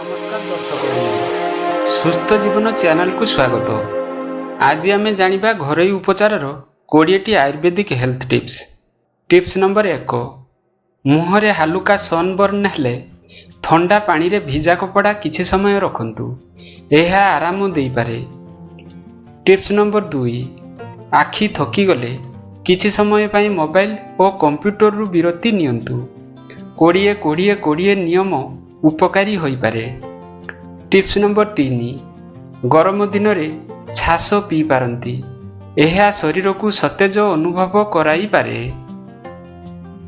नमस्कार दर्शक बंधु सुस्थ जीवन चैनल को स्वागत। आज आम जानिबा घरोई उपचार 20टी Ayurvedic health tips. Tips number 1, मुहरे हालुका सनबर्न हेले ठंडा पानी रे भिजा कपड़ा किछि समय रखंतु, यह आराम देई पारे। टिप्स नंबर 2, आखि थकी गले किछि समय पई मोबाइल और कंप्यूटर रु विरति नियंतु। 20-20-20 नियम उपकारी होई पारे। टिप्स नंबर 3, गरम दिन रे छास पी पारंती, यह शरीर को सतेज अनुभव कराई पारे।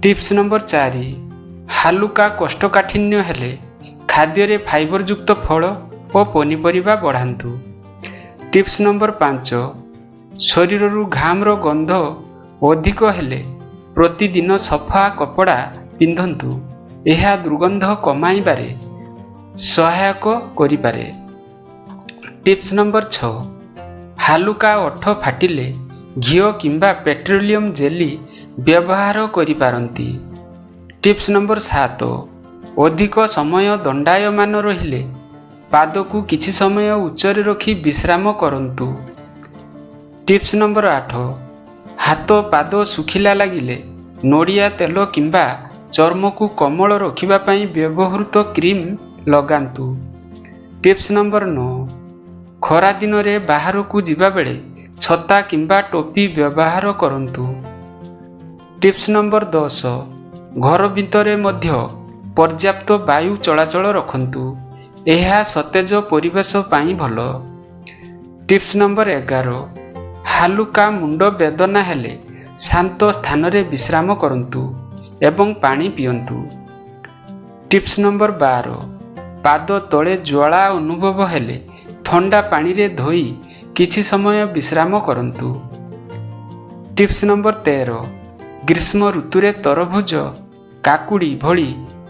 टिप्स नंबर 4, हालुका कोष्ठकाठिन्य हेले खाद्य रे फाइबर युक्त फल और पनीपरिबा बढ़ांतु। टिप्स नंबर 5, शरीर रु घाम रो गंध अधिक हेले प्रतिदिन सफा कपड़ा पिंधंतु, यह दुर्गंध कमाइबारे सहायक करिपारे। टिप्स नंबर 6, हालुका ओठ फाटिले घिओ किंबा पेट्रोलियम जेली व्यवहार करिपारंती। टिप्स नंबर 7, अधिक समय दंडायमान रहिले पाद को किछि समय उच्चरे रखी विश्राम करंतु। टिप्स नंबर 8, हाथ पाद सुखिला लागिले नोडिया तेल किंबा चर्म को कोमल रखिबा पई व्यवहृत क्रीम लगांतु। टिप्स नंबर 9, खरा दिन रे बाहर को जिबा बेले छता किंबा टोपी व्यवहार करंतु। टिप्स नंबर 10, घर भितरे मध्य पर्याप्त वायु चलाचल रखंतु, यह सतेज परिवेश पई भलो। टिप्स नंबर 11, हालुका मुंड वेदना हेले शांत स्थान रे विश्राम करंतु एवं पानी पियंतु। टिप्स नंबर 12, पाद तले ज्वाला अनुभव हेले ठंडा पानी रे धोई किछि समय विश्राम करंतु। टिप्स नंबर 13, ग्रीष्म ऋतु रे तरभुज काकुड़ी भली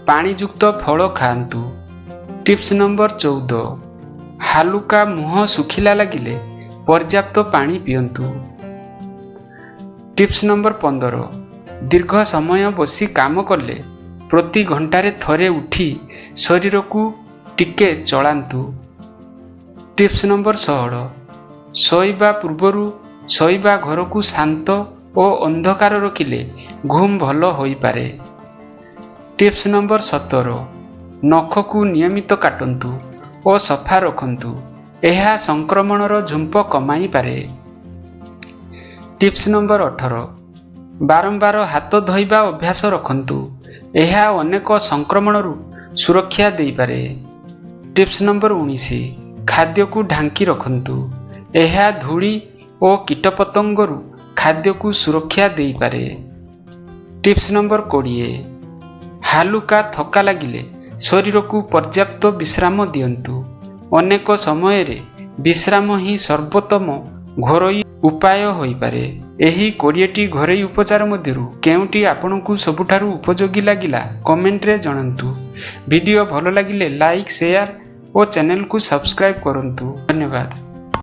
पानी युक्त फल खांतु। टिप्स नंबर 14, हालुका मुह सुखिला लागिले पर्याप्त पानी पियंतु। टिप्स नंबर 15, दीर्घ समय बसी काम कले प्रति घंटारे थरे उठी शरीर को टिके चलांतु। टिप्स नंबर 16, शोइबा पूर्वरु शोइबा घर को शांत और अंधकार रखिले घुम भलो होई पारे। टिप्स नंबर 17, नख को नियमित काटंतु और सफा रखंतु, यह संक्रमणर झुंप कमाई पारे। टिप्स नंबर 18, बारंबार हाथ धोइबा अभ्यास रखंतु, यह अनेक संक्रमणरु सुरक्षा देई पारे। टिप्स नंबर 19, खाद्य को ढांकी रखंतु, यह धूली और कीटपतंगरु खाद्य को सुरक्षा देई पारे। टिप्स नंबर 20, हालुका थका लागिले शरीर को पर्याप्त विश्राम दियंतु, अनेक समय रे विश्राम ही सर्वोत्तम घरोई उपाय होई पारे। एही 20टी घरोई उपचार मध्यरु केउटी आपनकु सबुठारु उपयोगी लागिला कमेंट रे जणांतु। वीडियो भलो लागिले लाइक शेयर और चैनल को सब्सक्राइब करंतु। धन्यवाद।